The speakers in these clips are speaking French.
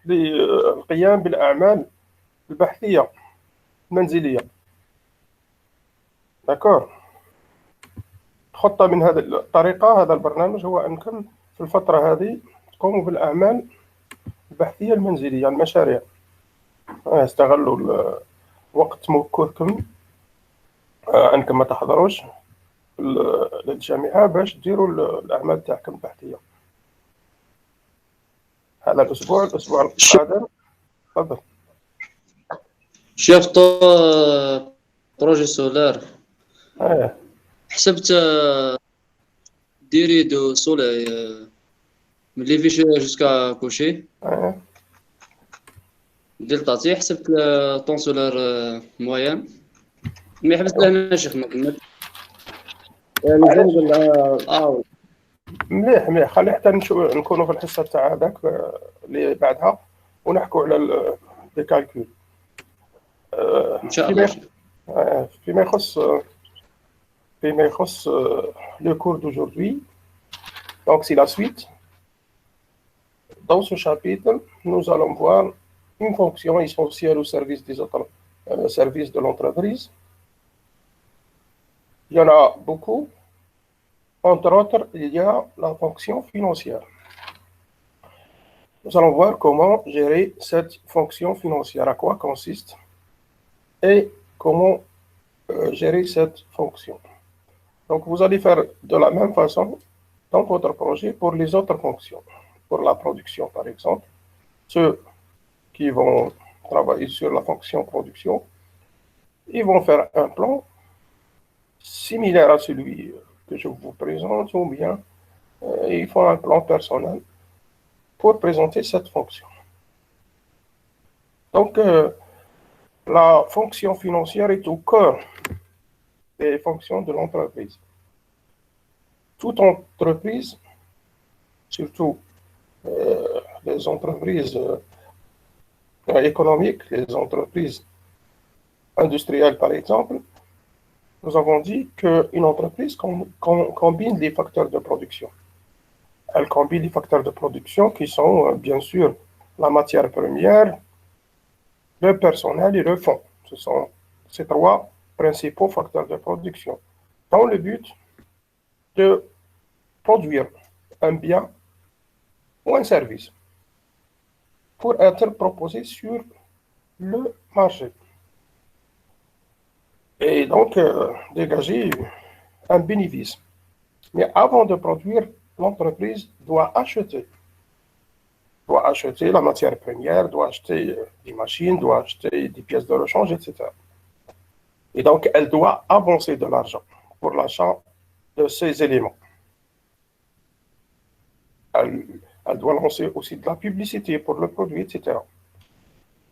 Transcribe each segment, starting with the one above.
للقيام بالأعمال البحثية المنزلية. داكور. خطة من هذه الطريقة، هذا البرنامج هو أنكم في الفترة هذه تقوموا بالأعمال البحثية المنزلية، المشاريع. استغلوا وقت موكولكم أنكم ما تحضروش للجامعة باش ديروا الأعمال تاعكم البحثية. هذا الأسبوع القادم. تفضل. شفت بروجي سولار. حسبت ديري دو سولي من ليفي جوسكا كوشي. ديال طاتي حسبت طون سولار موين، مي حبست له ماشي خدمة مليح. خلي حتى نكونوا في الحصة تاع هذاك اللي بعدها ونحكوا على دي كالكول ان شاء الله. فيما يخص le cours d'aujourd'hui. Donc c'est la suite. Dans ce chapitre, nous allons voir une fonction essentielle au service des autres services de l'entreprise. Il y en a beaucoup. Entre autres, il y a la fonction financière. Nous allons voir comment gérer cette fonction financière, à quoi consiste et comment gérer cette fonction. Donc, vous allez faire de la même façon dans votre projet pour les autres fonctions. Pour la production, par exemple, ceux qui vont travailler sur la fonction production, ils vont faire un plan similaire à celui que je vous présente, ou bien ils font un plan personnel pour présenter cette fonction. Donc, la fonction financière est au cœur des fonctions de l'entreprise. Toute entreprise, surtout les entreprises économiques, les entreprises industrielles par exemple, nous avons dit qu'une entreprise combine les facteurs de production. Elle combine les facteurs de production qui sont bien sûr la matière première, le personnel et le fonds. Ce sont ces trois principaux facteurs de production dans le but de produire un bien ou un service pour être proposé sur le marché. Et donc dégager un bénéfice. Mais avant de produire, l'entreprise doit acheter la matière première, doit acheter des machines, doit acheter des pièces de rechange, etc. Et donc, elle doit avancer de l'argent pour l'achat de ces éléments. Elle doit lancer aussi de la publicité pour le produit, etc.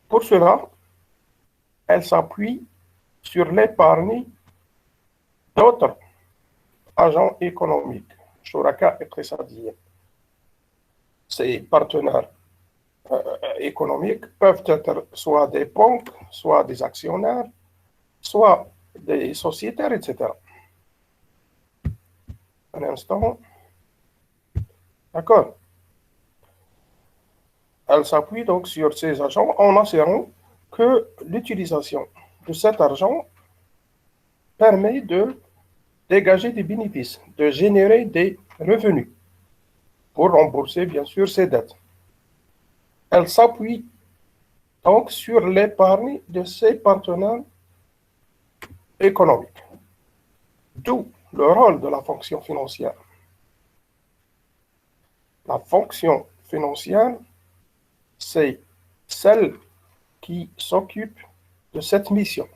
Pour cela, elle s'appuie sur l'épargne d'autres agents économiques, shuraka iqtisadiyyin. Ces partenaires économiques peuvent être soit des banques, soit des actionnaires, soit des sociétaires, etc. Un instant. D'accord. Elle s'appuie donc sur ces agents en assurant que l'utilisation de cet argent permet de dégager des bénéfices, de générer des revenus pour rembourser bien sûr ses dettes. Elle s'appuie donc sur l'épargne de ses partenaires économiques. D'où le rôle de la fonction financière. La fonction financière, c'est celle qui s'occupe de cette mission.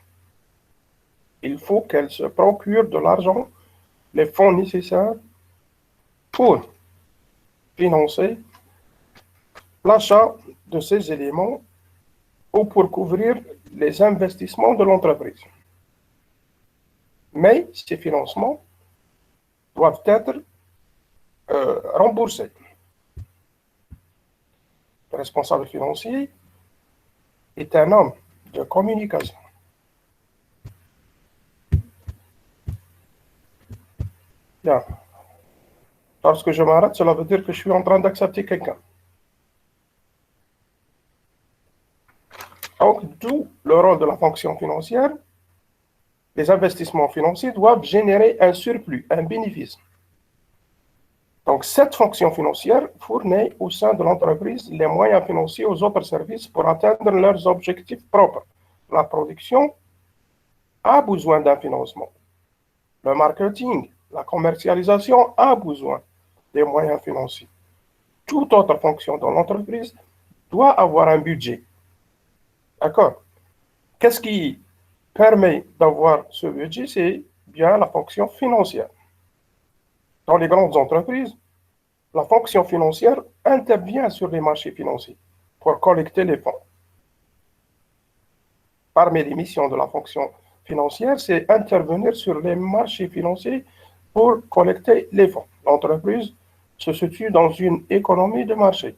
Il faut qu'elle se procure de l'argent, les fonds nécessaires pour financer l'achat de ces éléments ou pour couvrir les investissements de l'entreprise. Mais ces financements doivent être remboursés. Le responsable financier est un homme de communication. Bien. Lorsque je m'arrête, cela veut dire que je suis en train d'accepter quelqu'un. Donc, d'où le rôle de la fonction financière. Les investissements financiers doivent générer un surplus, un bénéfice. Donc, cette fonction financière fournit au sein de l'entreprise les moyens financiers aux autres services pour atteindre leurs objectifs propres. La production a besoin d'un financement. Le marketing, la commercialisation a besoin des moyens financiers. Toute autre fonction dans l'entreprise doit avoir un budget. D'accord? Qu'est-ce qui permet d'avoir ce budget? C'est bien la fonction financière. Dans les grandes entreprises, la fonction financière intervient sur les marchés financiers pour collecter les fonds. Parmi les missions de la fonction financière, c'est intervenir sur les marchés financiers pour collecter les fonds. L'entreprise se situe dans une économie de marché.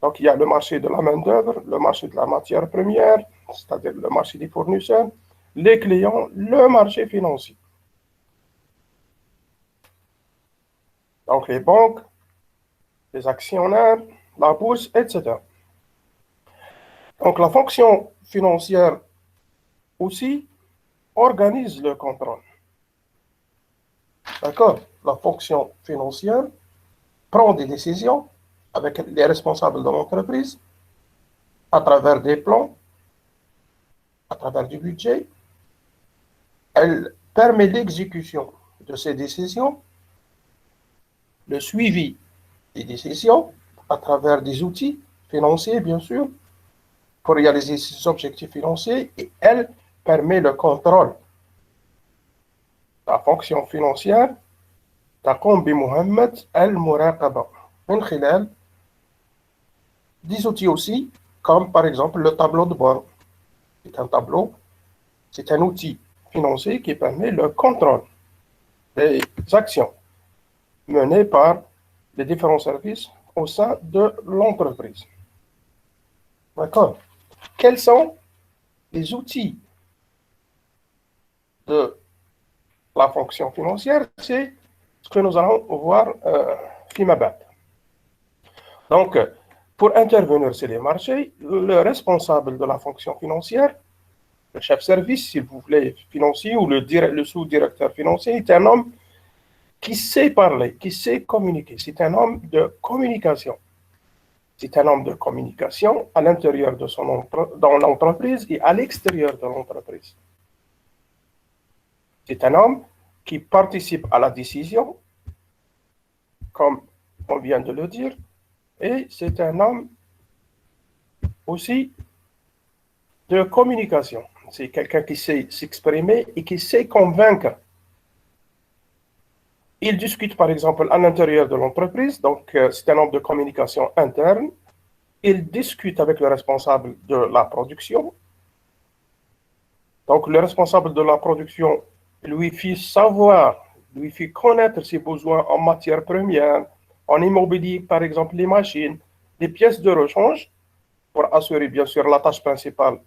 Donc, il y a le marché de la main-d'œuvre, le marché de la matière première, c'est-à-dire le marché des fournisseurs, les clients, le marché financier. Donc, les banques, les actionnaires, la bourse, etc. Donc, la fonction financière aussi organise le contrôle. D'accord? La fonction financière prend des décisions avec les responsables de l'entreprise à travers des plans, à travers du budget. Elle permet l'exécution de ces décisions, le suivi des décisions à travers des outils financiers, bien sûr, pour réaliser ces objectifs financiers, et elle permet le contrôle. La fonction financière تقوم بمهمة المراقبة من خلال des outils aussi, comme par exemple le tableau de bord. C'est un tableau, c'est un outil financier qui permet le contrôle des actions menées par les différents services au sein de l'entreprise. D'accord? Quels sont les outils de la fonction financière? C'est ce que nous allons voir FIMABAT. Donc, pour intervenir sur les marchés, le responsable de la fonction financière, le chef service, si vous voulez, financier, ou le sous-directeur financier, est un homme qui sait parler, qui sait communiquer. C'est un homme de communication. C'est un homme de communication à l'intérieur de dans l'entreprise et à l'extérieur de l'entreprise. C'est un homme qui participe à la décision, comme on vient de le dire, et c'est un homme aussi de communication. C'est quelqu'un qui sait s'exprimer et qui sait convaincre. Il discute par exemple à l'intérieur de l'entreprise, donc c'est un homme de communication interne. Il discute avec le responsable de la production. Donc le responsable de la production lui fait savoir, lui fait connaître ses besoins en matière première, en immobilier par exemple les machines, les pièces de rechange, pour assurer bien sûr la tâche principale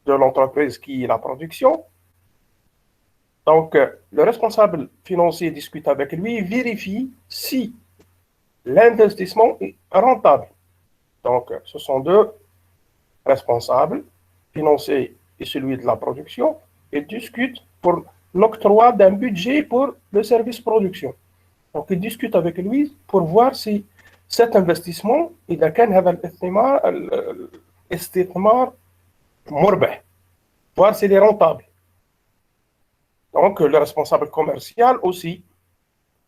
de l'entreprise qui est la production. Donc, le responsable financier discute avec lui, vérifie si l'investissement est rentable. Donc, ce sont deux responsables financiers et celui de la production. Ils discutent pour l'octroi d'un budget pour le service production. Donc, ils discutent avec lui pour voir si cet investissement إذا كان هذا الاستثمار مربح, voir s'il est rentable. Donc, le responsable commercial aussi,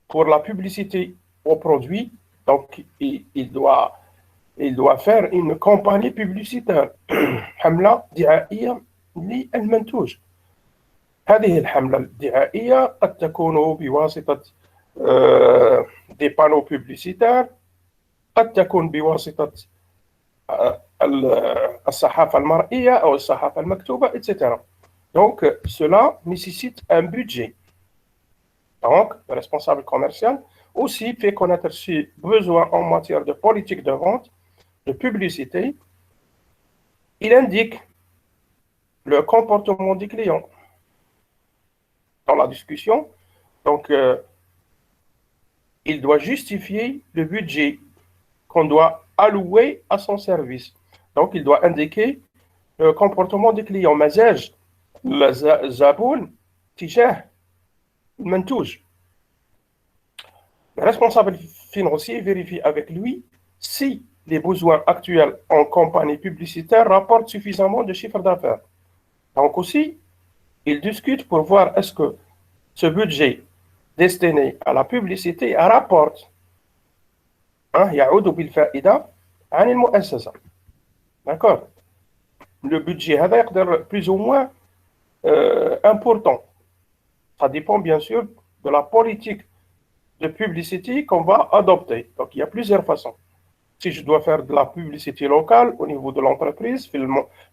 pour la publicité aux produits, donc il doit faire une campagne publicitaire. حملة دعائية للمنتوج. هذه الحملة الدعائية قد تكون بواسطة des panneaux publicitaires, قد تكون بواسطة الصحافة المرئية أو الصحافة المكتوبة, etc. Donc, cela nécessite un budget. Donc, le responsable commercial aussi fait connaître ses besoins en matière de politique de vente, de publicité. Il indique le comportement des clients dans la discussion. Donc, il doit justifier le budget qu'on doit allouer à son service. Donc, il doit indiquer le comportement des clients. مزاج الزبون تجاه المنتوج. Le responsable financier vérifie avec lui si les besoins actuels en campagne publicitaire rapportent suffisamment de chiffre d'affaires. Donc aussi, il discute pour voir est-ce que ce budget destiné à la publicité rapporte يعود بالفائدة عن المؤسسة. D'accord. Le budget هذا يقدر plus ou moins important. Ça dépend bien sûr de la politique de publicité qu'on va adopter. Donc il y a plusieurs façons. Si je dois faire de la publicité locale au niveau de l'entreprise في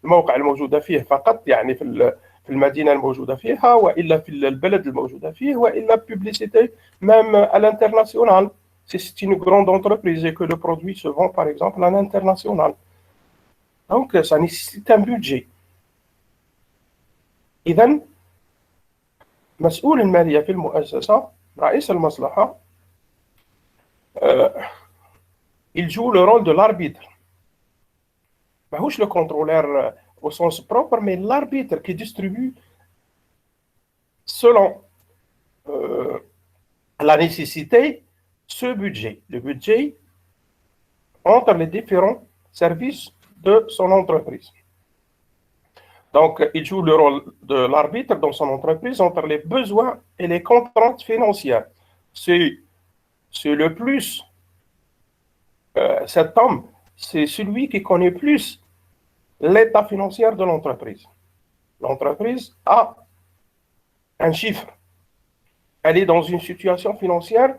الموقع الموجودة فيه فقط يعني في المدينة الموجودة فيها وإلا في البلد الموجودة فيه وإلا publicité même à l'international. Si c'est une grande entreprise et que le produit se vend par exemple à l'international. Donc ça nécessite un budget. إذن مسؤول المالية في المؤسسة رئيس المصلحة il joue le rôle de l'arbitre. ماهوش le contrôleur au sens propre, mais l'arbitre qui distribue selon la nécessité ce budget, le budget entre les différents services de son entreprise. Donc, il joue le rôle de l'arbitre dans son entreprise entre les besoins et les contraintes financières. C'est le plus, cet homme, c'est celui qui connaît plus l'état financier de l'entreprise. L'entreprise a un chiffre. Elle est dans une situation financière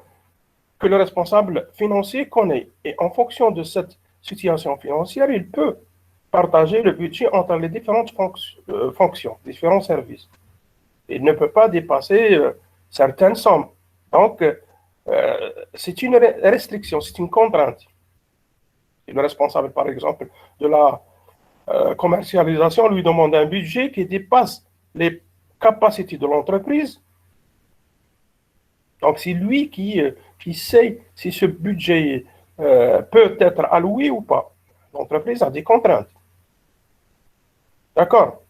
que le responsable financier connaît. Et en fonction de cette situation financière, il peut partager le budget entre les différentes fonctions, différents services. Il ne peut pas dépasser certaines sommes. Donc, c'est une restriction, c'est une contrainte. Et le responsable, par exemple, de la commercialisation lui demande un budget qui dépasse les capacités de l'entreprise. Donc, c'est lui qui sait si ce budget peut être alloué ou pas. L'entreprise a des contraintes. D'accord.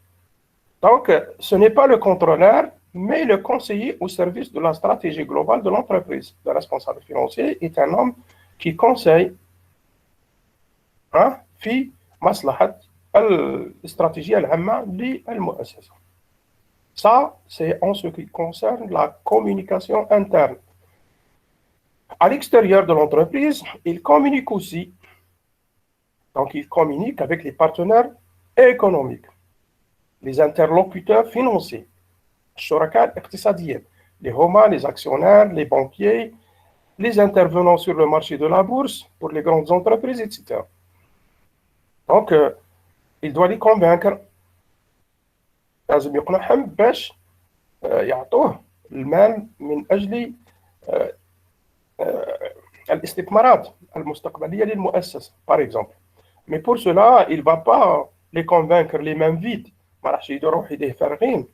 Donc, ce n'est pas le contrôleur, mais le conseiller au service de la stratégie globale de l'entreprise. Le responsable financier est un homme qui conseille في مصلحة الاستراتيجية العامة للمؤسسة. Ça, c'est en ce qui concerne la communication interne. À l'extérieur de l'entreprise, il communique aussi. Donc, il communique avec les partenaires économiques, les interlocuteurs financiers, الشركاء الاقتصاديين, les HOMA, les actionnaires, les banquiers, les intervenants sur le marché de la bourse pour les grandes entreprises, etc. Donc, il doit les convaincre. لازم يقنعهم باش يعطوه المال من أجل الاستثمارات المستقبلية للمؤسسة, par exemple. Mais pour cela, il ne va pas les convaincre les mains vides. ما راحش يروح يديه فارغين.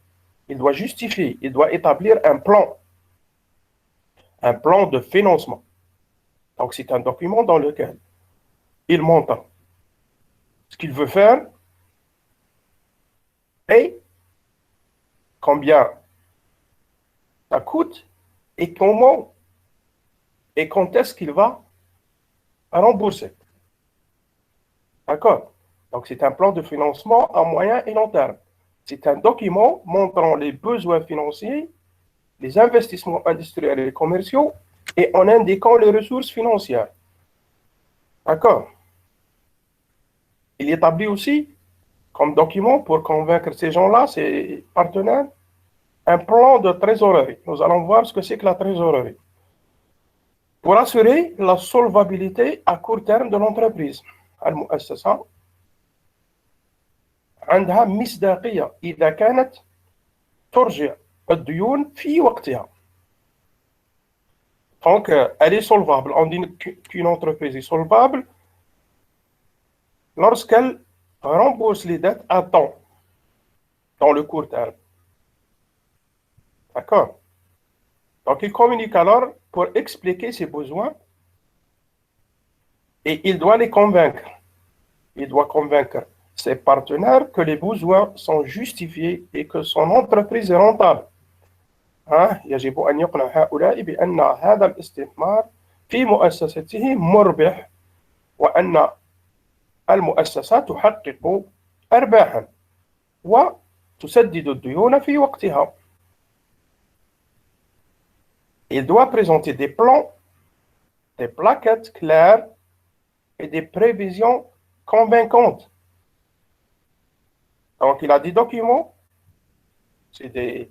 Il doit justifier, il doit établir un plan de financement. Donc, c'est un document dans lequel il montre ce qu'il veut faire et combien ça coûte et comment et quand est-ce qu'il va rembourser. D'accord? Donc, c'est un plan de financement à moyen et long terme. C'est un document montrant les besoins financiers, les investissements industriels et commerciaux et en indiquant les ressources financières. D'accord? Il établit aussi, comme document pour convaincre ces gens-là, ces partenaires, un plan de trésorerie. Nous allons voir ce que c'est que la trésorerie. Pour assurer la solvabilité à court terme de l'entreprise. المؤسسة عندها مصداقية إذا كانت ترجع الديون في وقتها. Donc, elle est solvable. On dit qu'une entreprise est solvable lorsqu'elle rembourse les dettes à temps, dans le court terme. D'accord? Donc, il communique alors pour expliquer ses besoins et il doit les convaincre. Il doit convaincre ses partenaires que les besoins sont justifiés et que son entreprise est rentable. يجب أن يقنع هؤلاء بأن هذا الاستثمار في مؤسسته مربح وأن المؤسسة تحقق أرباحا وتسدد الديون في وقتها. Il doit présenter des plans, des plaquettes claires et des prévisions convaincantes. Donc, il a des documents, c'est des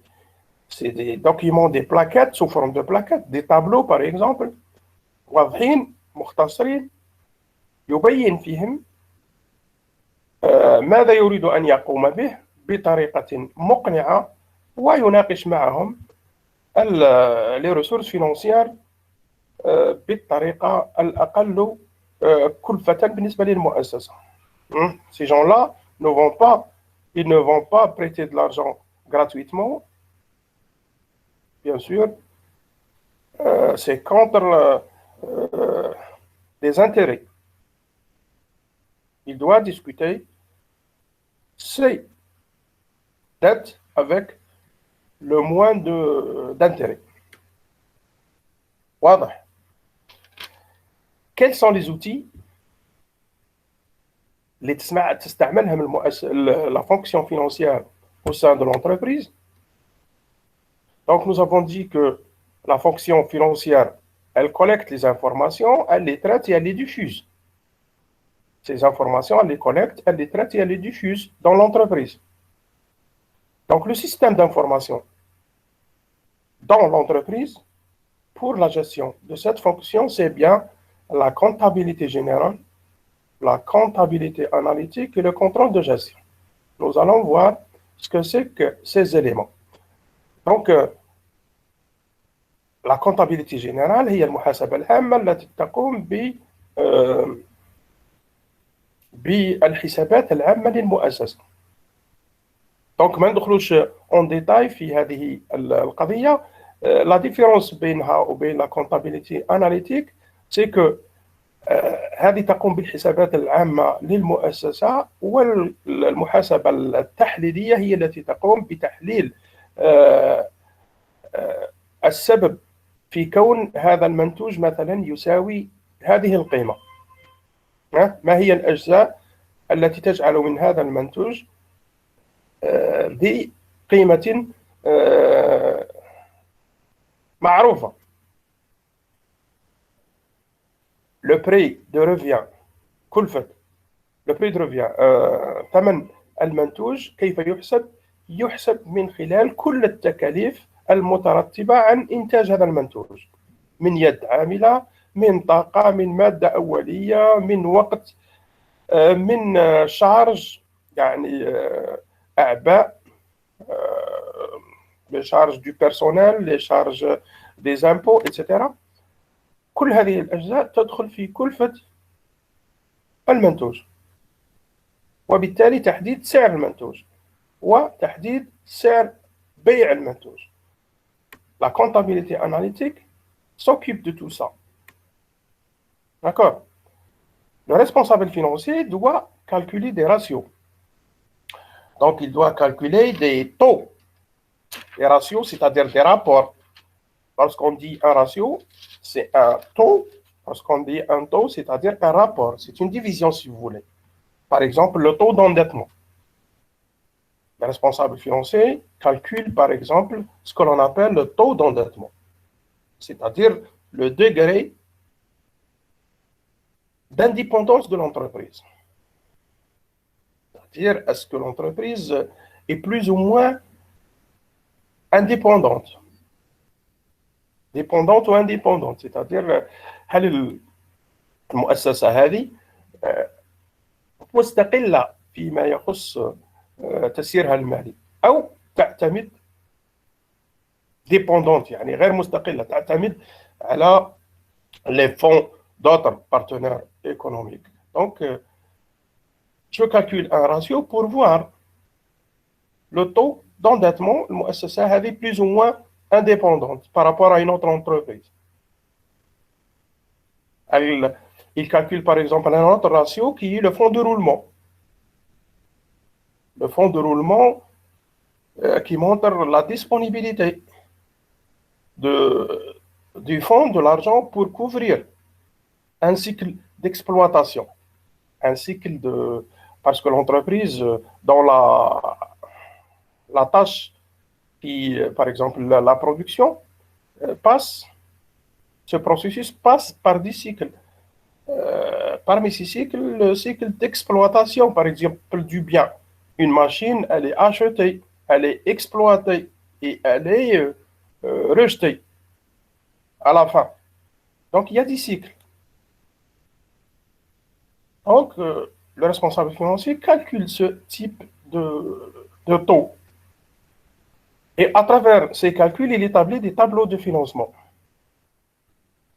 documents, des plaquettes sous forme de plaquettes, des tableaux par exemple, واضحين مختصرين يبين فيهم ماذا يريد أن يقوم به بطريقة مقنعة ويناقش معهم les ressources financières بالطريقة الأقل كلفة بالنسبة للمؤسسة. Ces gens-là ils ne vont pas prêter de l'argent gratuitement. Bien sûr, c'est contre les intérêts. Il doit discuter ses dettes avec le moins d'intérêt. واضح. Quels sont les outils اللي تستعملهم la fonction financière au sein de l'entreprise? Donc, nous avons dit que la fonction financière, elle collecte les informations, elle les traite et elle les diffuse. Ces informations, elle les collecte, elle les traite et elle les diffuse dans l'entreprise. Donc, le système d'information dans l'entreprise, pour la gestion de cette fonction, c'est bien la comptabilité générale, la comptabilité analytique et le contrôle de gestion. Nous allons voir ce que c'est que ces éléments. Donc, la comptabilité générale هي المحاسبة العامة التي تقوم بالحسابات العامة للمؤسسة. Donc, ما ندخلوش en détail في هذه القضية. La différence بينها وبين la comptabilité analytique, c'est que هذه تقوم بالحسابات العامة للمؤسسة والمحاسبة التحليلية هي التي تقوم بتحليل السبب في كون هذا المنتوج مثلا يساوي هذه القيمة. ما هي الأجزاء التي تجعل من هذا المنتوج ذي قيمة معروفة. Le prix de revient كلفة le prix de revient ثمن المنتوج كيف يحسب؟ يحسب من خلال كل التكاليف المترتبة عن إنتاج هذا المنتوج، من يد عاملة، من طاقة، من مادة أولية، من وقت، من شارج، يعني أعباء، les charges du personnel، les charges des impôts، etc. كل هذه الأجزاء تدخل في كلفة المنتوج، وبالتالي تحديد سعر المنتوج وتحديد سعر بيع المنتوج. La comptabilité analytique s'occupe de tout ça. D'accord? Le responsable financier doit calculer des ratios. Donc, il doit calculer des taux. Les ratios, c'est-à-dire des rapports. Lorsqu'on dit un ratio, c'est un taux. Lorsqu'on dit un taux, c'est-à-dire un rapport. C'est une division, si vous voulez. Par exemple, le taux d'endettement. Le responsable financier calcule, par exemple, ce que l'on appelle le taux d'endettement, c'est-à-dire le degré d'indépendance de l'entreprise. C'est-à-dire, est-ce que l'entreprise est plus ou moins indépendante? Dépendante ou indépendante, c'est-à-dire, هل المؤسسة هذه مستقلة فيما يخص تسييرها المالي أو تعتمد dépendante، يعني غير مستقلة، تعتمد على les fonds d'autres partenaires économiques. Donc, je calcule un ratio pour voir le taux d'endettement المؤسسة هذه plus ou moins indépendante par rapport à une autre entreprise. Il calcule par exemple un autre ratio qui est le fonds de roulement. le fonds de roulement qui montre la disponibilité du fonds, de l'argent pour couvrir un cycle d'exploitation, un cycle de... Parce que l'entreprise, dans la tâche qui, par exemple, la production, passe, ce processus passe par des cycles. Parmi ces cycles, le cycle d'exploitation, par exemple, du bien. Une machine, elle est achetée, elle est exploitée et elle est rejetée à la fin. Donc, il y a des cycles. Donc, le responsable financier calcule ce type de taux. Et à travers ces calculs, il établit des tableaux de financement.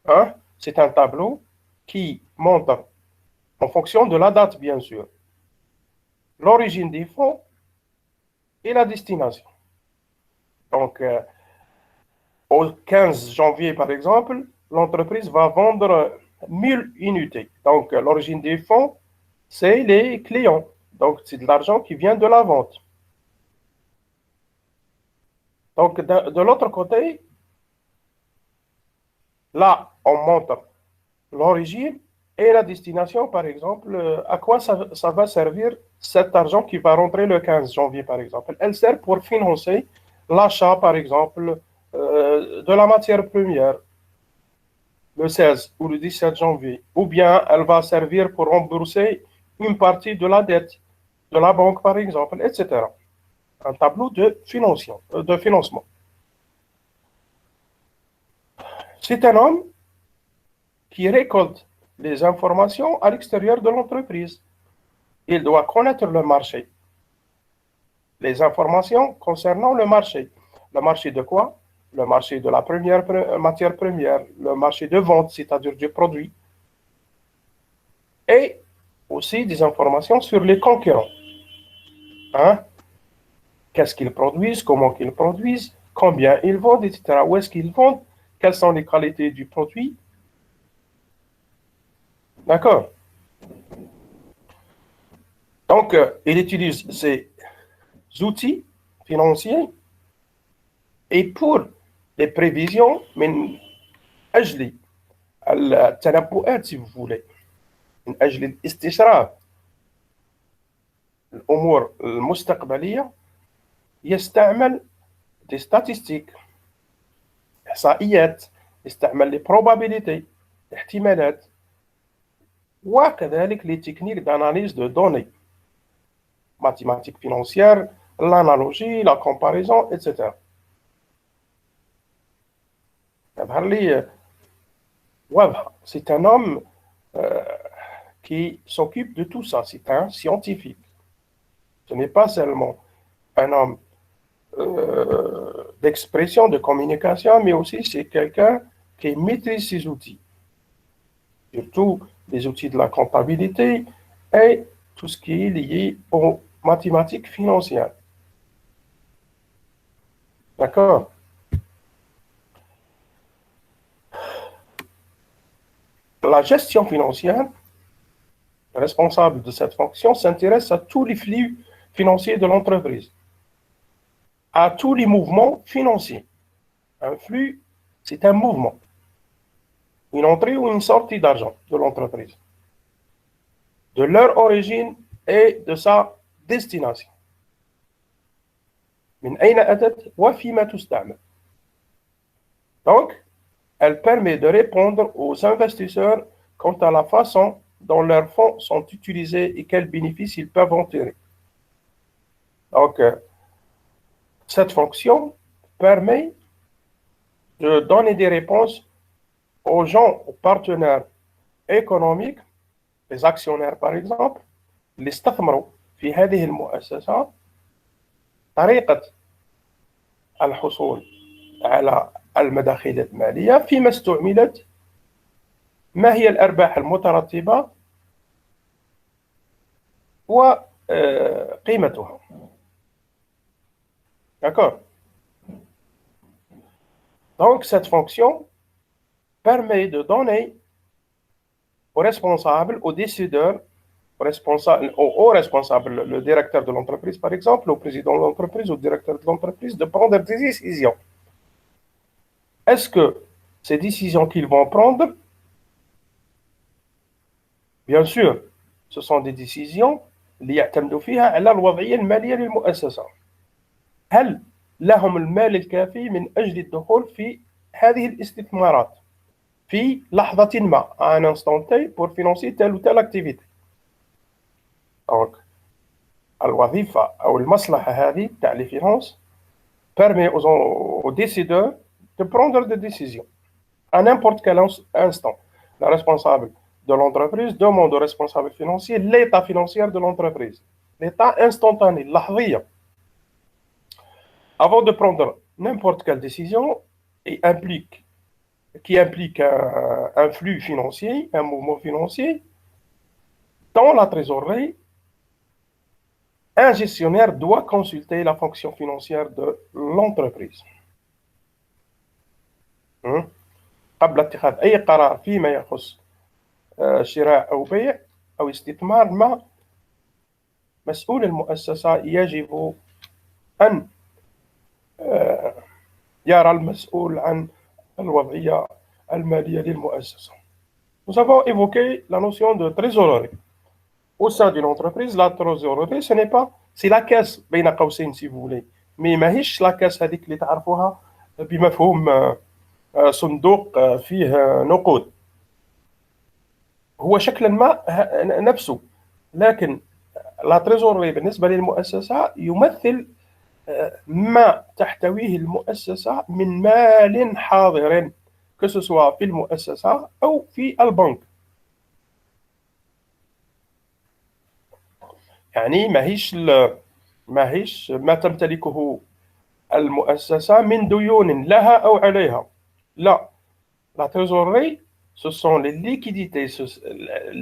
Hein? C'est un tableau qui montre, en fonction de la date, bien sûr, l'origine des fonds et la destination. Donc, au 15 janvier, par exemple, l'entreprise va vendre 1000 unités. Donc, l'origine des fonds, c'est les clients. Donc, c'est de l'argent qui vient de la vente. Donc, de l'autre côté, là, on montre l'origine et la destination, par exemple, à quoi ça va servir cet argent qui va rentrer le 15 janvier, par exemple. Elle sert pour financer l'achat, par exemple, de la matière première le 16 ou le 17 janvier. Ou bien elle va servir pour rembourser une partie de la dette de la banque, par exemple, etc. Un tableau de financement. C'est un homme qui récolte les informations à l'extérieur de l'entreprise. Il doit connaître le marché. Les informations concernant le marché. Le marché de quoi? Le marché de la matière première, le marché de vente, c'est-à-dire du produit. Et aussi des informations sur les concurrents. Hein? Qu'est-ce qu'ils produisent, comment qu'ils produisent, combien ils vendent, etc. Où est-ce qu'ils vendent, quelles sont les qualités du produit. D'accord? Donc, il utilise ces outils financiers et pour les prévisions من أجل التنبؤات si vous voulez من أجل الاستشراف الأمور المستقبلية يستعمل des statistiques إحصائيات يستعمل les probabilités احتمالات وكذلك les techniques d'analyse de données mathématiques financières l'analogie la comparaison etc. C'est un homme qui s'occupe de tout ça. C'est un scientifique. Ce n'est pas seulement un homme d'expression, de communication, mais aussi c'est quelqu'un qui maîtrise ces outils. Surtout les outils de la comptabilité et tout ce qui est lié aux mathématiques financières. D'accord? La gestion financière, responsable de cette fonction, s'intéresse à tous les flux financiers de l'entreprise, à tous les mouvements financiers. Un flux, c'est un mouvement, une entrée ou une sortie d'argent de l'entreprise, de leur origine et de sa destination. من أين أتت وفيما تستعمل. Donc, elle permet de répondre aux investisseurs quant à la façon dont leurs fonds sont utilisés et quels bénéfices ils peuvent en tirer. Donc, cette fonction permet de donner des réponses aux gens, aux partenaires économiques, les actionnaires par exemple, اللي استثمروا في هذه المؤسسة طريقة الحصول على المداخيل المالية فيما استعملت ما هي الأرباح المترتبة وقيمتها. D'accord? Donc, cette fonction permet de donner aux responsables, aux décideurs, au responsable, le directeur de l'entreprise par exemple, au président de l'entreprise, au directeur de l'entreprise, de prendre des décisions. Est-ce que ces décisions qu'ils vont prendre, bien sûr, ce sont des décisions اللي يعتمدوا فيها على الوضعية المالية للمؤسسة. هل لهم المال الكافي من أجل الدخول في هذه الاستثمارات في لحظة ما à un instant T pour financer telle ou telle activité. Donc, الوظيفة أو المصلحة هذه تاع les finances permet aux décideurs de prendre des décisions à n'importe quel instant. Le responsable de l'entreprise demande au responsable financier l'état financier de l'entreprise, l'état instantané, اللحظية. Avant de prendre n'importe quelle décision qui implique un flux financier, un mouvement financier, dans la trésorerie, un gestionnaire doit consulter la fonction financière de l'entreprise. قبل اتخاذ أي قرار فيما يخص شراء أو بيع أو استثمار ما، مسؤول المؤسسة يجب أن يرى المسؤول عن الوضعية المالية للمؤسسة. Nous avons évoqué la notion de trésorerie. Au sein d'une entreprise, la trésorerie, ce n'est pas, c'est la caisse بين قوسين si vous voulez, mais ماهيش la caisse هذيك اللي تعرفوها بمفهوم صندوق فيه نقود. هو شكلا ما نفسه، لكن لا تريزوري بالنسبة للمؤسسة يمثل ما تحتويه المؤسسة من مال حاضر que ce soit في المؤسسة أو في البنك. يعني ماهيش ما تمتلكه المؤسسة من ديون لها أو عليها. لا، la trésorerie, ce sont les liquidités,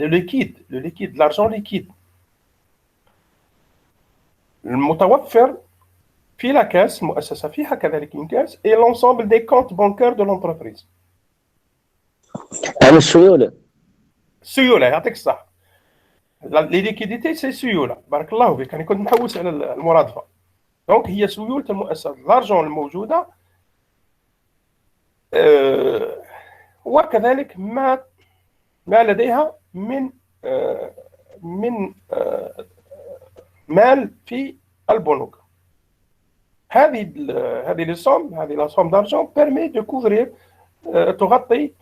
le liquide, l'argent liquide. المتوفر في la caisse, المؤسسة فيها كذلك une caisse, et l'ensemble des comptes bancaires de l'entreprise. على السيولة. السيولة يعطيك الصحة. les liquidités c'est سيولة. بارك الله فيك، أنا كنت محوس على المرادفة. دونك هي سيولة المؤسسة، l'argent الموجودة وكذلك ما لديها من مال في البنوك. هذه la somme d'argent permet de couvrir تغطي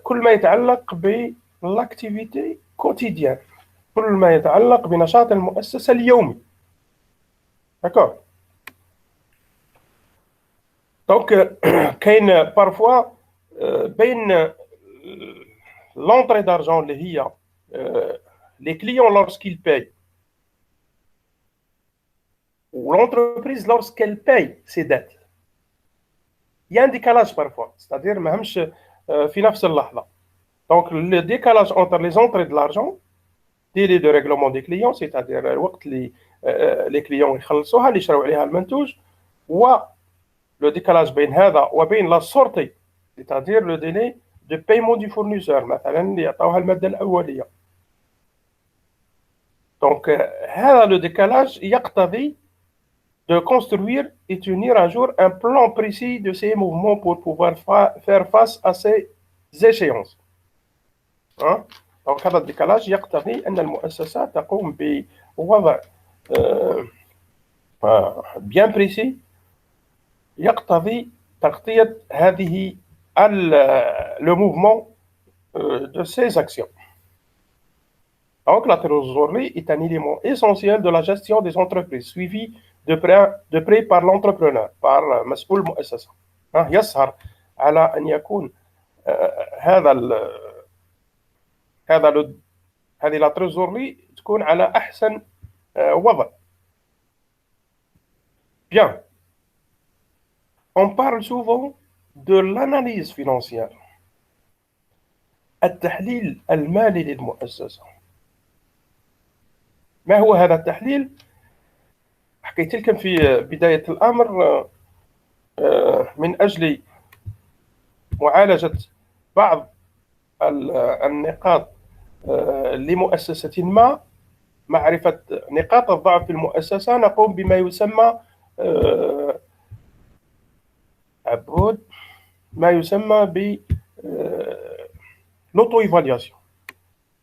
كل ما يتعلق بالactivité quotidienne، كل ما يتعلق بنشاط المؤسسة اليومي. D'accord. Donc كاين parfois بين l'entrée d'argent اللي هي les clients lorsqu'ils payent ou l'entreprise lorsqu'elle paye ses dettes. Il y a un décalage parfois, c'est-à-dire ماهمش في نفس اللحظة. Donc le décalage entre les entrées de l'argent, délai de règlement des clients, c'est-à-dire الوقت اللي les clients يخلصوها اللي يشراو عليها المنتوج، و le décalage بين هذا وبين la sortie, c'est-à-dire le délai de paiement du fournisseur مثلا اللي يعطوها المادة الأولية. Donc هذا le décalage يقتضي de construire et tenir à jour un plan précis de ces mouvements pour pouvoir faire face à ces échéances. Donc هذا الديكالاج يقتضي أن المؤسسة تقوم بوضع bien précis يقتضي تغطية هذه le mouvement de ces actions. Donc la trésorerie est un élément essentiel de la gestion des entreprises, suivi de près par l'entrepreneur, par مسؤول المؤسسة. يسهر على أن يكون هذه la trésorerie تكون على أحسن وضع. Bien. On parle souvent de l'analyse financière. التحليل المالي للمؤسسة. ما هو هذا التحليل؟ حكيت لكم في بداية الأمر من أجل معالجة بعض النقاط لمؤسسة ما معرفة نقاط الضعف في المؤسسة نقوم بما يسمى عبود ما يسمى ب لوتو ايفالياسيون،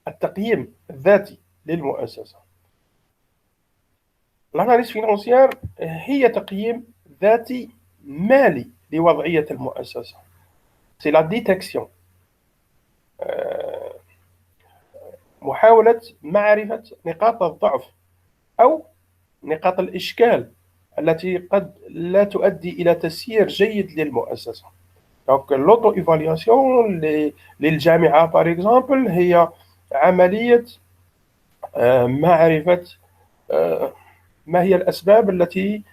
التقييم الذاتي للمؤسسة. الاناليز فينانسيير هي تقييم ذاتي مالي لوضعية المؤسسة. سي لا ديتكسيون، محاولة معرفة نقاط الضعف أو نقاط الإشكال التي قد لا تؤدي إلى تسيير جيد للمؤسسة. دونك لوتو ايفالياسيون للجامعة بار اكزومبل هي عملية معرفة ما هي الأسباب التي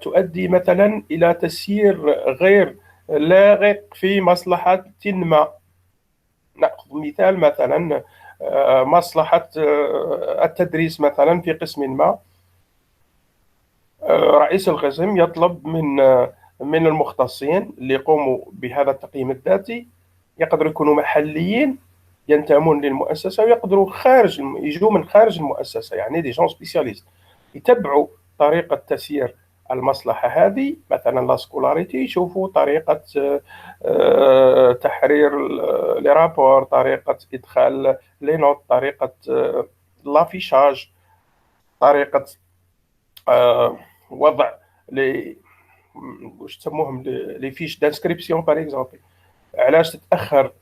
تؤدي مثلا إلى تسيير غير لاغق في مصلحة ما. نأخذ مثال، مثلا مصلحة التدريس مثلا في قسم ما. رئيس القسم يطلب من المختصين اللي يقوموا بهذا التقييم الذاتي، يقدروا يكونوا محليين ينتمون للمؤسسة، ويقدروا يجوا من خارج المؤسسة، يعني دي جون سبيسياليست يتبعوا طريقة تسيير المصلحة هذه. مثلا لا سكولاريتي، يشوفوا طريقة تحرير لي رابور، طريقة إدخال لي نوت، طريقة لافيشاج، طريقة وضع لي واش تسموهم لي فيش دانسكريبسيون بار اكزومبل. علاش تتاخر؟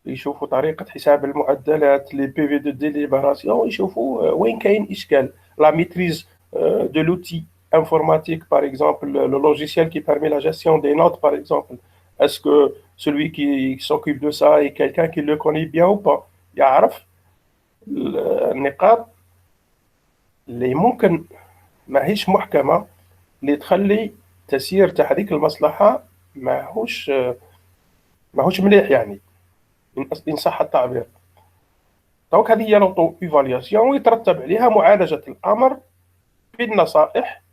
يشوفوا طريقه حساب المعدلات، لي بي في دو ديليبراسيون، يشوفوا وين كاين اشكال. لا ميتريز دو لوتي informatique par exemple, le logiciel qui permet la gestion des notes par exemple, est-ce que celui qui s'occupe de ça est quelqu'un qui le connaît bien ou pas. يعرف النقاط اللي ممكن ماهيش محكمة اللي تخلي تسيير تاع هذيك المصلحة ماهوش مليح، يعني إن صح التعبير. دونك هذه هي لوطو ايفالياسيون، ويترتب عليها معالجة الأمر بالنصائح.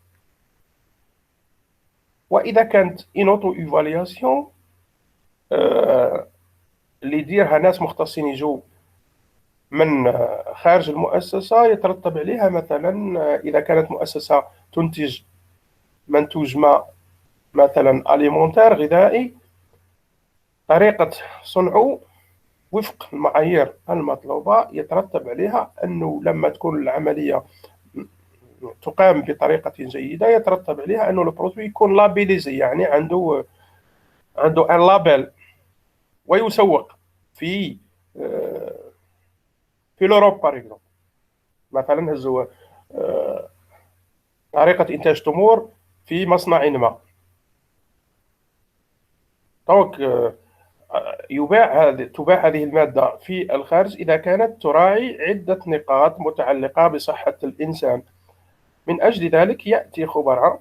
وإذا كانت إن اوتو ايفالياسيون اللي يديرها ناس مختصين يجوا من خارج المؤسسة، يترتب عليها مثلا إذا كانت مؤسسة تنتج منتوج ما مثلا أليمونتير غذائي، طريقة صنعه وفق المعايير المطلوبة، يترتب عليها أنه لما تكون العملية تقام بطريقة جيدة، يترتب عليها أنه البرودوي يكون لابيليزي، يعني عنده ان لابيل، ويسوق في لوروب بار اكزومبل. مثلا هزوا طريقة إنتاج تمور في مصنع ما. دونك تباع هذه المادة في الخارج إذا كانت تراعي عدة نقاط متعلقة بصحة الإنسان. من أجل ذلك يأتي خبراء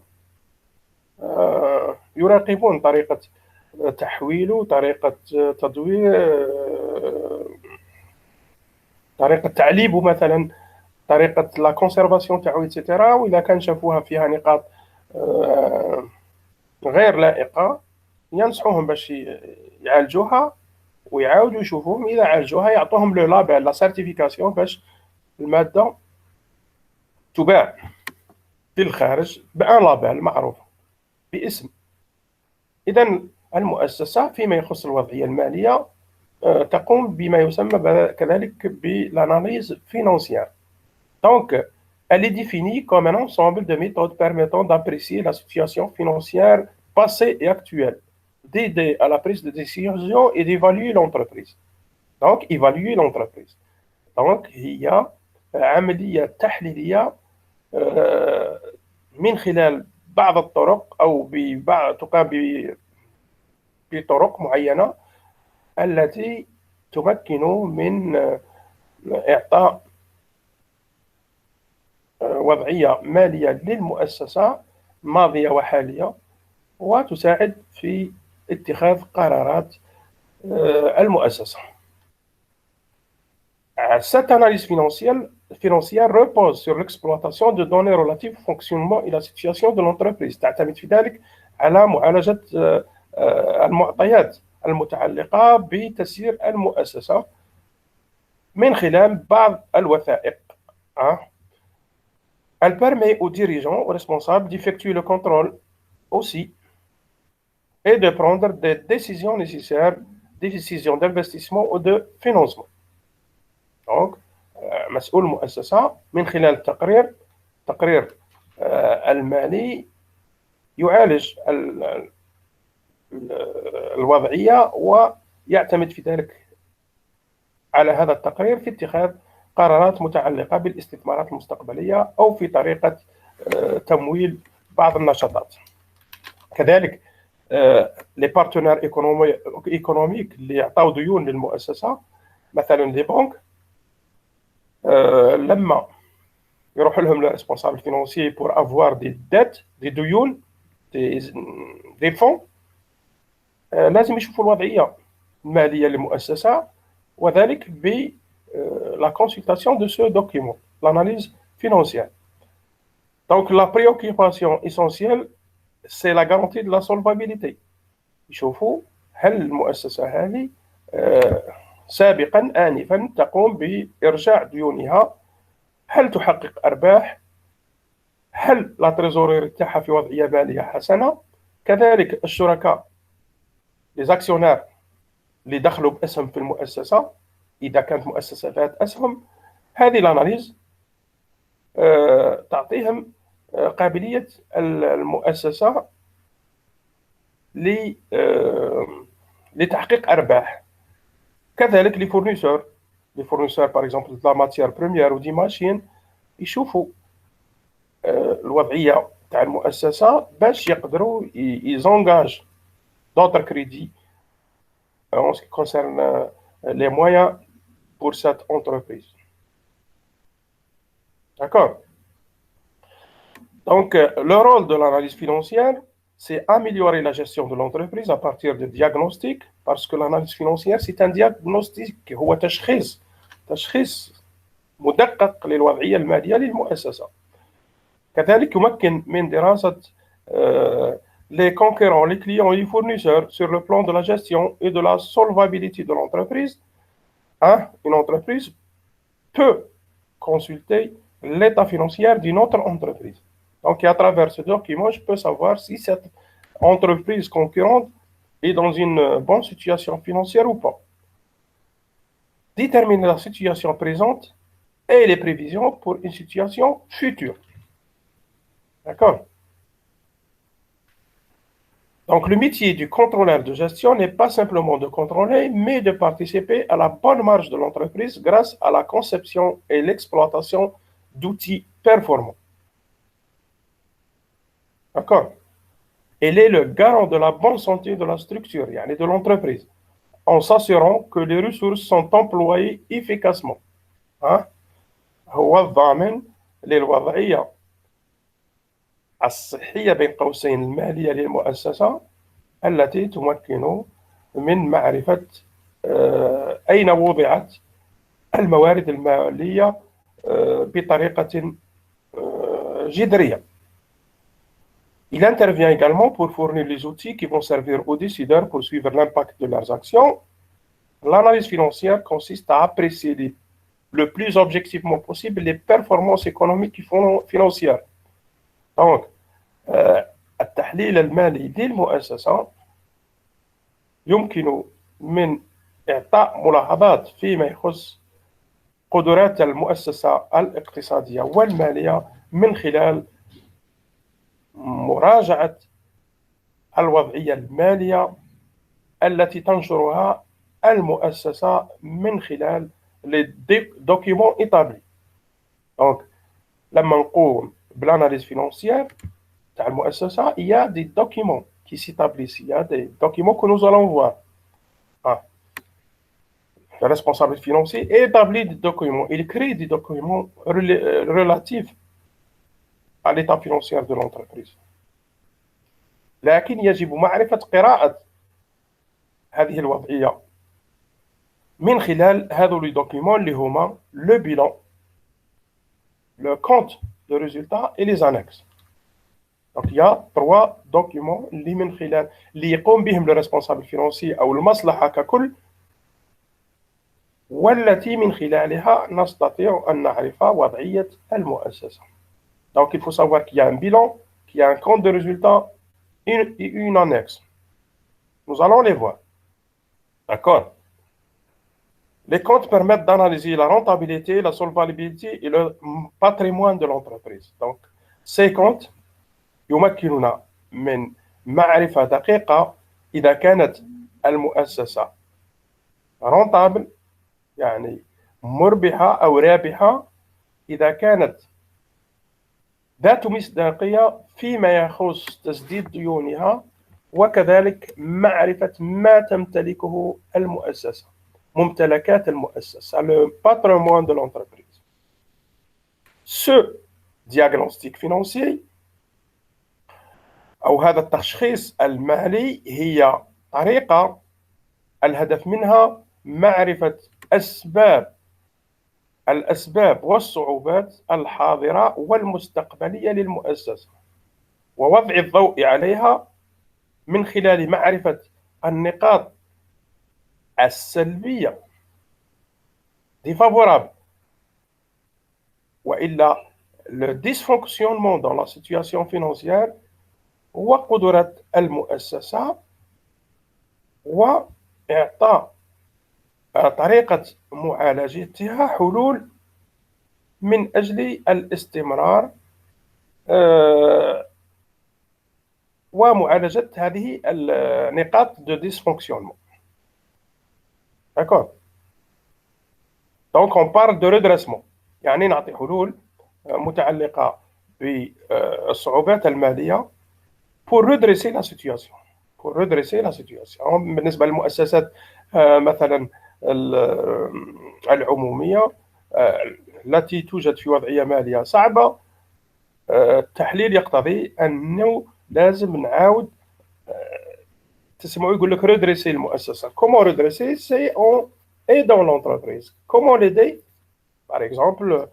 يراقبون طريقة تحويله، طريقة تدوير، طريقة تعليبه مثلا، طريقة لا كونسيرفاسيون تاعو ايتترا. وإذا كان شافوها فيها نقاط غير لائقة، ينصحوهم باش يعالجوها، ويعاودوا يشوفوهم إذا عالجوها يعطوهم لو لابيل لا سيرتيفيكاسيون باش المادة تباع في الخارج بأن لابيل معروف باسم. إذا المؤسسة فيما يخص الوضعية المالية تقوم بما يسمى كذلك بالاناليز فينانسيير. Donc, elle est définie comme un ensemble de méthodes permettant d'apprécier la situation financière passée et actuelle, d'aider à la prise de décision et d'évaluer l'entreprise. Donc, évaluer l'entreprise. Donc, هي عملية تحليلية من خلال بعض الطرق أو تقام بطرق معينة التي تمكن من إعطاء وضعية مالية للمؤسسة ماضية وحالية، وتساعد في اتخاذ قرارات المؤسسة. Cette analyse financière repose sur l'exploitation de données relatives au fonctionnement et la situation de l'entreprise. تعتمد في ذلك على معالجة المعطيات المتعلقة بتسيير المؤسسة من خلال بعض الوثائق Elle permet aux dirigeants, aux responsables d'effectuer le contrôle aussi et de prendre des décisions nécessaires, des décisions d'investissement ou de financement. Donc, مسؤول المؤسسة من خلال التقرير المالي يعالج الوضعية ويعتمد في ذلك على هذا التقرير في اتخاذ قرارات متعلقة بالاستثمارات المستقبلية أو في طريقة تمويل بعض النشاطات. كذلك لي بارتنير ايكونوميك اللي يعطوا ديون للمؤسسة مثلا لي بنك لما يروح لهم لو ريسبونسابل فينونسي بور افوار دي ديت دي ديون دي فون لازم يشوفوا الوضعية المالية للمؤسسة وذلك ب la consultation de ce document, l'analyse financière. Donc la préoccupation essentielle c'est la garantie de la solvabilité. يشوفوا هل المؤسسة هذه سابقا آنفا تقوم بإرجاع ديونها، هل تحقق أرباح، هل لا تريزورير تاعها في وضعية مالية حسنة، كذلك الشركاء les actionnaires اللي دخلوا باسهم في المؤسسة إذا كانت مؤسسة ذات أسهم، هذه الأناليز تعطيهم قابلية المؤسسة لتحقيق أرباح. كذلك لي فورنيسور باغ اكزومبل لا ماتيير بروميير ودي ماشين يشوفوا الوضعية تاع المؤسسة باش يقدروا يزونغاج d'autres crédits en ce qui concerne les moyens pour cette entreprise. D'accord? Donc, le rôle de l'analyse financière, c'est améliorer la gestion de l'entreprise à partir de diagnostics, parce que l'analyse financière, c'est un diagnostic, هو تشخيص مدقق للوضعية المالية للمؤسسة. كذلك يمكن من دراسة les concurrents, les clients et les fournisseurs sur le plan de la gestion et de la solvabilité de l'entreprise. Une entreprise peut consulter l'état financier d'une autre entreprise. Donc, à travers ce document, je peux savoir si cette entreprise concurrente est dans une bonne situation financière ou pas. Déterminer la situation présente et les prévisions pour une situation future. D'accord? Donc, le métier du contrôleur de gestion n'est pas simplement de contrôler, mais de participer à la bonne marche de l'entreprise grâce à la conception et l'exploitation d'outils performants. D'accord? Il est le garant de la bonne santé de la structure, de l'entreprise, en s'assurant que les ressources sont employées efficacement. هو الضامن للوضعية الصحية بين قوسين المالية للمؤسسة التي تمكن من معرفة أين وضعت الموارد المالية بطريقة جذرية. Il intervient également pour fournir les outils qui vont servir aux décideurs pour suivre l'impact de leurs actions. L'analyse financière consiste à apprécier le plus objectivement possible les performances économiques et financières. Donc, التحليل المالي للمؤسسة يمكن من إعطاء ملاحظات فيما يخص قدرات المؤسسة الاقتصادية والمالية من خلال مراجعة الوضعية المالية التي تنشرها المؤسسة من خلال les documents établis. Donc, لما نقوم بالanalyse financière تاع المؤسسة, il y a des documents qui s'établissent, il y a des documents que nous allons voir. Le responsable financier établit des documents, il crée des documents relatifs à l'état financier de l'entreprise. لكن يجب معرفة قراءة هذه الوضعية من خلال هذو لي دوكيومون اللي هما le bilan, le compte de résultats et les annexes. Donc il y a 3 documents اللي من خلال اللي يقوم بهم le responsable financier أو المصلحة ككل, والتي من خلالها نستطيع أن نعرف وضعية المؤسسة. Donc, il faut savoir qu'il y a un bilan, qu'il y a un compte de résultat et une annexe. Nous allons les voir. D'accord? Les comptes permettent d'analyser la rentabilité, la solvabilité et le patrimoine de l'entreprise. Donc, ces comptes يمكننا من معرفة دقيقة إذا كانت المؤسسة rentable يعني مربحة أو رابحة، إذا كانت ذات مصداقية فيما يخص تسديد ديونها، وكذلك معرفة ما تمتلكه المؤسسة، ممتلكات المؤسسة، le patrimoine de l'entreprise. Ce diagnostic financier أو هذا التشخيص المالي هي طريقة الهدف منها معرفة الأسباب والصعوبات الحاضرة والمستقبلية للمؤسسة، ووضع الضوء عليها من خلال معرفة النقاط السلبية défavorable وإلا le dysfonctionnement dans la situation financière وقدرة المؤسسة وإعطاء طريقة معالجتها حلول من أجل الاستمرار ومعالجة هذه النقاط de dysfonctionnement. D'accord. Donc on parle de redressement، يعني نعطي حلول متعلقة بالصعوبات المالية pour redresser la situation. pour redresser la situation. بالنسبة للمؤسسات مثلا العمومية التي توجد في وضعية مالية صعبة، التحليل يقتضي أنه لازم نعاود تسمعوا يقول لك redresser المؤسسة. Comment redresser? C'est en aidant l'entreprise. Comment l'aider? Par exemple,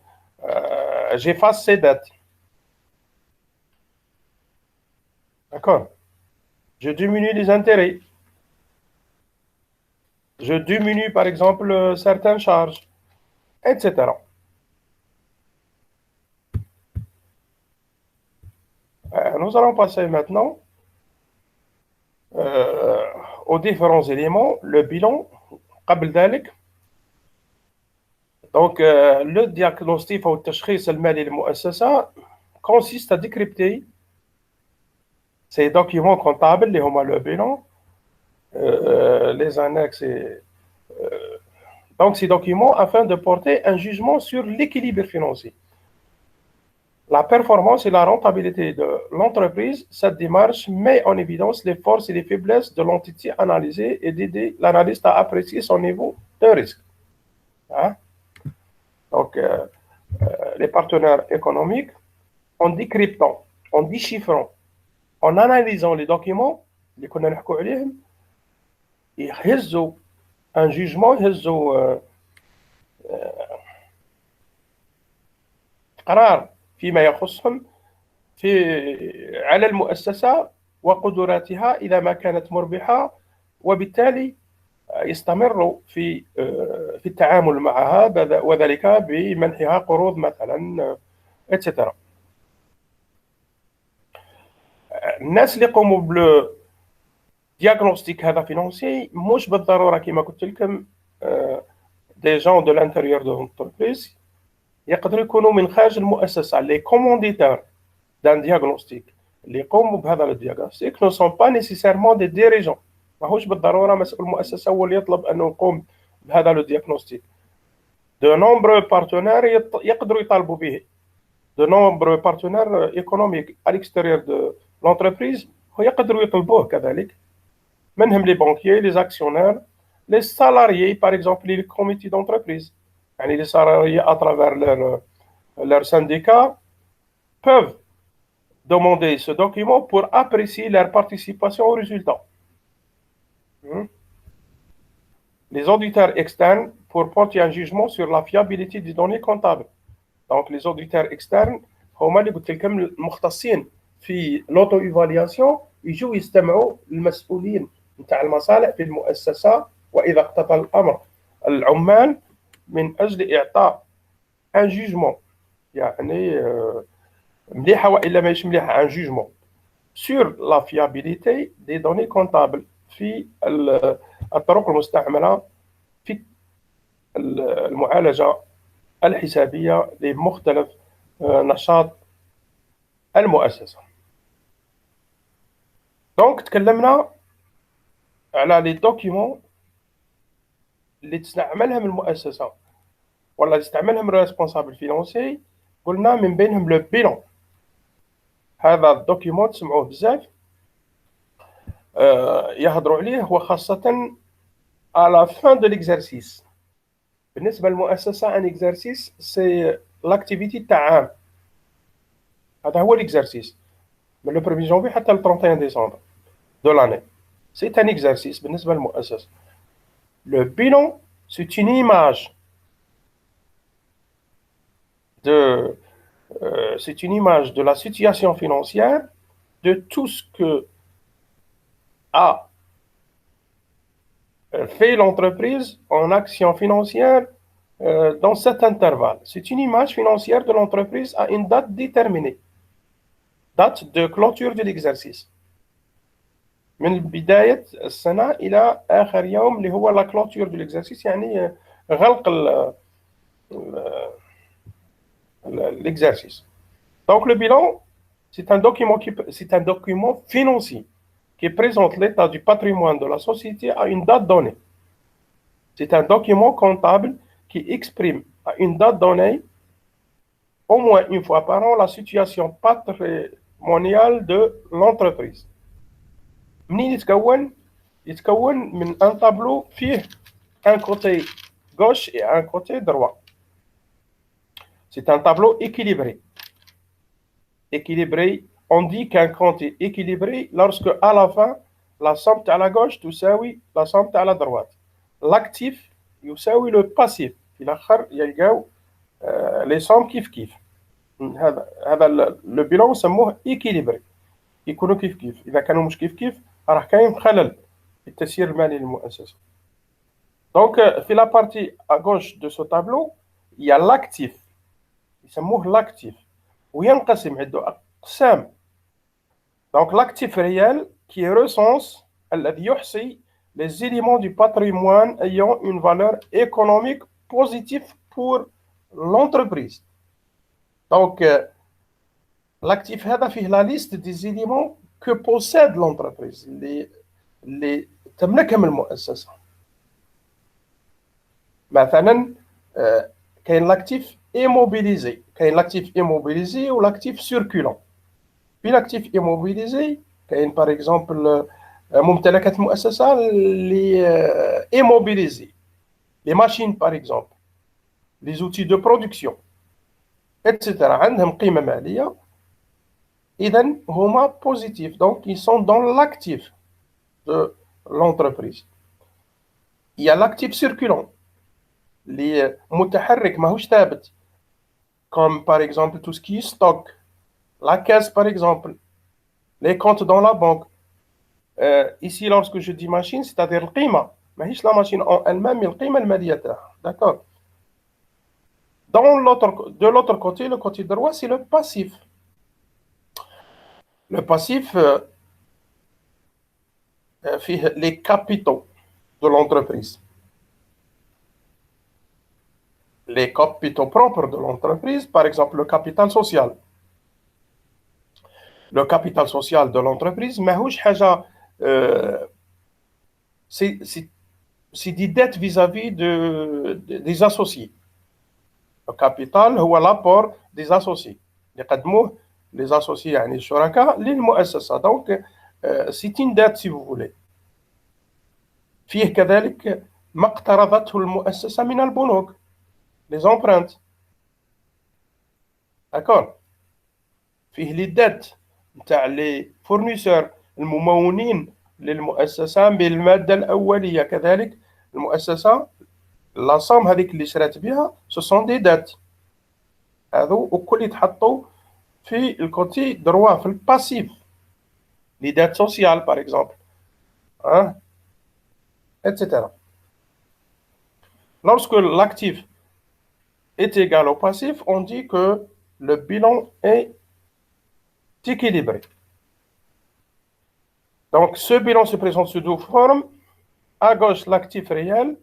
j'efface ses dettes. D'accord. Je diminue les intérêts. Je diminue, par exemple, certaines charges, etc. Nous allons passer maintenant aux différents éléments. Le bilan, قبل ذلك. Donc, le diagnostic ou التشخيص المالي للمؤسسة consiste à décrypter ces documents comptables اللي هما le bilan, les annexes et donc ces documents afin de porter un jugement sur l'équilibre financier, la performance et la rentabilité de l'entreprise. Cette démarche met en évidence les forces et les faiblesses de l'entité analysée et d'aider l'analyste à apprécier son niveau de risque. Hein? Donc, les partenaires économiques, en décryptant, en déchiffrant, en analysant les documents اللي كنا نحكوا عليهم، يهزوا un jugement، يهزوا قرار فيما يخصهم على المؤسسة وقدراتها إذا ما كانت مربحة، وبالتالي يستمروا في التعامل معها، وذلك بمنحها قروض مثلا etc. الناس اللي يقوموا بلو دياغنوستيك هذا فينانسي مش بالضروره كما قلت لكم دي جون دو لانتيريور دو لونتربريز، يقدروا يكونوا من خارج المؤسسه لي كومونديتور دان دياغنوستيك اللي يقوموا بهذا الدياغنوستيك نو سون با نيسيسيرمون دي ديريجون، ماهوش بالضروره مسؤول المؤسسه هو اللي يطلب انه يقوم بهذا لو دياغنوستيك. دو نومبرو بارتنير يقدروا يطالبوا به، دو نومبرو بارتنير ايكونوميك à l'extérieur de l'entreprise يقدروا يطلبوه كذلك، منهم les banquiers, les actionnaires, les salariés, par exemple les comités d'entreprise. يعني les salariés à travers leur syndicat peuvent demander ce document pour apprécier leur participation au résultat. Les auditeurs externes pour porter un jugement sur la fiabilité des données comptables. Donc les auditeurs externes هما اللي قلت لكم المختصين في لوتو ايفالياسيون، يجوا يستمعوا المسؤولين نتاع المصالح في المؤسسه واذا اقتضى الامر العمال من اجل اعطاء ان جوجمون، يعني مليحة وإلا ماهيش مليحة un jugement sur la fiabilité des données comptables في الطرق المستعملة في المعالجة الحسابية لمختلف نشاط المؤسسة. دونك تكلمنا على لي دوكيومون اللي تستعملهم المؤسسة ولا تستعملهم الريسبونسابل فينونسي، قلنا من بينهم لو بيلون. هذا الدوكيومون تسمعوه بزاف يهضروا عليه، هو خاصة à la fin de l'exercice. بالنسبة للمؤسسة ان exercice سي لاكتيفيتي تاع عام، هذا هو l'exercice من لو 1er janvier حتى ل 31 ديسمبر de l'année. C'est un exercice بالنسبة للمؤسسة. Le bilan, c'est une image c'est une image de la situation financière de tout ce que a fait l'entreprise en action financière dans cet intervalle. C'est une image financière de l'entreprise à une date déterminée, date de clôture de l'exercice. من بداية السنة إلى آخر يوم اللي هو la clôture de l'exercice، يعني غلق l'exercice. Donc le bilan, c'est un document financier qui présente l'état du patrimoine de la société à une date donnée. C'est un document comptable qui exprime à une date donnée, au moins une fois par an, la situation patrimoniale de l'entreprise. منين يتكون من un tableau فيه un côté gauche et un côté droit. C'est un tableau équilibré. On dit qu'un compte est équilibré lorsque à la fin la somme à la gauche تساوي la somme à la droite. L'actif يساوي le passif. في الآخر يلقاو les sommes كيف. هذا le bilan نسموه équilibré. يكونوا كيف. إذا كانوا مش كيف راه كاين خلل في التسيير المالي للمؤسسة. Donc في la partie à gauche de ce tableau il y a l'actif يسموه l'actif وينقسم عده أقسام. Donc l'actif réel qui recense الذي يحصي les éléments du patrimoine ayant une valeur économique positive pour l'entreprise. Donc l'actif هذا فيه la liste des éléments que possède l'entreprise اللي تملكهم المؤسسة. مثلا كاين l'actif immobilisé، كاين l'actif immobilisé ou l'actif circulant. في l'actif immobilisé كاين par exemple ممتلكات المؤسسة اللي immobilisé، les machines par exemple، les outils de production etc. عندهم قيمة مالية، إذن هما positifs, donc ils sont dans l'actif de l'entreprise. Il y a l'actif circulant اللي متحرك ماهوش ثابت، comme par exemple tout ce qui est stock, la caisse par exemple, les comptes dans la banque. Ici lorsque je dis machine, c'est-à-dire القيمة، ماهيش la machine en elle-même mais القيمة المالية تاعها. D'accord. De l'autre côté, le côté droit, c'est le passif. Le passif fait les capitaux de l'entreprise. Les capitaux propres de l'entreprise, par exemple le capital social. Le capital social de l'entreprise, ماهوش حاجة c'est des dettes vis-à-vis des associés. Le capital هو l'apport des associés اللي قدموه les associés يعني الشركاء للمؤسسة. Donc c'est une dette si vous voulez. فيه كذلك ما اقترضته المؤسسة من البنوك، les empruntes. D'accord. فيه les dettes نتاع les fournisseurs الممولين للمؤسسة بالمادة الأولية. كذلك المؤسسة la somme هذيك اللي شرات بها ce sont des dettes. هذو وكل يتحطوا في الكوتي دروا في الباسيف، les dettes sociales par exemple, hein, etc. Lorsque l'actif est égal au passif, on dit que le bilan est équilibré. Donc, ce bilan se présente sous deux formes. À gauche, l'actif réel,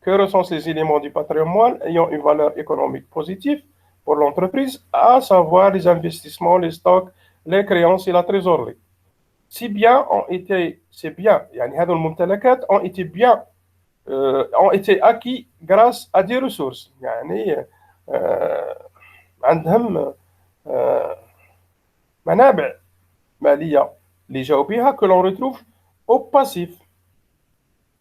que recensent les éléments du patrimoine ayant une valeur économique positive pour l'entreprise, à savoir les investissements, les stocks, les créances et la trésorerie. Ces biens ont été, ces biens, يعني هذو الممتلكات ont été bien, ont été acquis grâce à des ressources. يعني عندهم منابع مالية اللي جاوا بها que l'on retrouve au passif.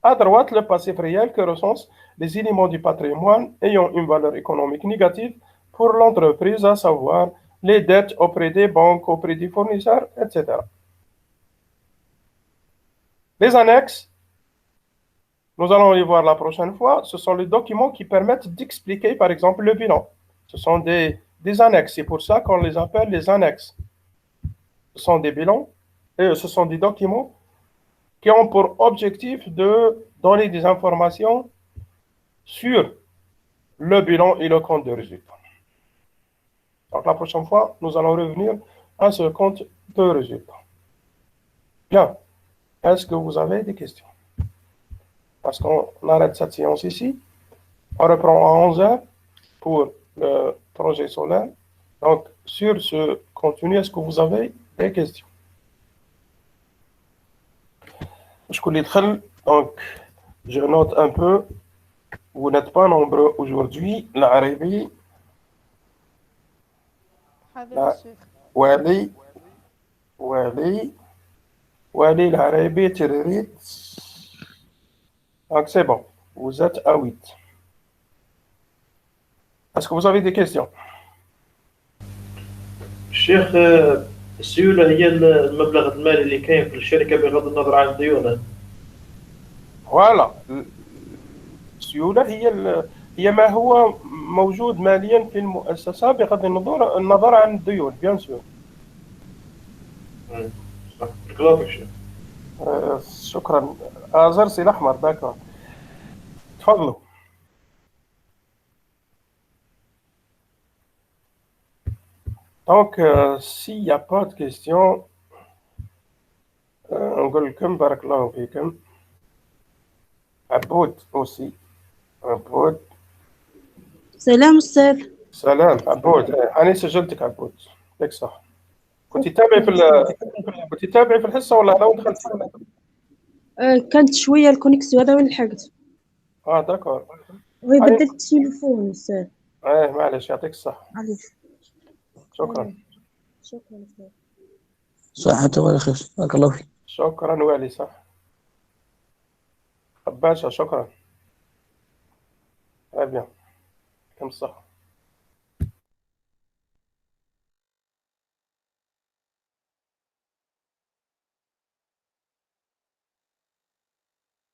À droite, le passif réel que recensent les éléments du patrimoine ayant une valeur économique négative pour l'entreprise, à savoir les dettes auprès des banques, auprès des fournisseurs, etc. Les annexes, nous allons les voir la prochaine fois, ce sont les documents qui permettent d'expliquer, par exemple, le bilan. Ce sont des annexes, c'est pour ça qu'on les appelle les annexes. Ce sont des bilans, et ce sont des documents qui ont pour objectif de donner des informations sur le bilan et le compte de résultat. Donc la prochaine fois, nous allons revenir à ce compte de résultat. Bien. Est-ce que vous avez des questions? Parce qu'on arrête cette séance ici. On reprend à 11 heures pour le projet solaire. Donc, sur ce contenu, est-ce que vous avez des questions? Donc, je note un peu. Vous n'êtes pas nombreux aujourd'hui. L'Arabie. Wali, l'Arabie, Tirrit. Donc, c'est bon. Vous êtes à 8. Est-ce que vous avez des questions? الشيخ السيولة هي المبلغ المالي اللي كاين في الشركة بغض النظر عن الديون. فوالا السيولة هي ما هو موجود ماليا في المؤسسة بغض النظر عن الديون بيان سور. صح. بارك شيخ. شكرا. زرسي الأحمر داكور. تفضلوا. Donc, s'il n'y a pas de questions, نقول لكم بارك الله فيكم. عبود aussi. عبود. سلام أستاذ. سلام عبود. أنا سجلتك عبود. لك صح. كنت تتابعي في الحصة ولا أنا ودخلت؟ كانت شوية الكونيكسيون هذا وين لحقت. داكور. وبدلت التليفون أستاذ. معلش يعطيك الصحة. معليش. شكرا. شكرا أستاذ. صحة ولا خير. بارك الله فيك. شكرا والي. صح. باشا شكرا. bien. كم الصحة.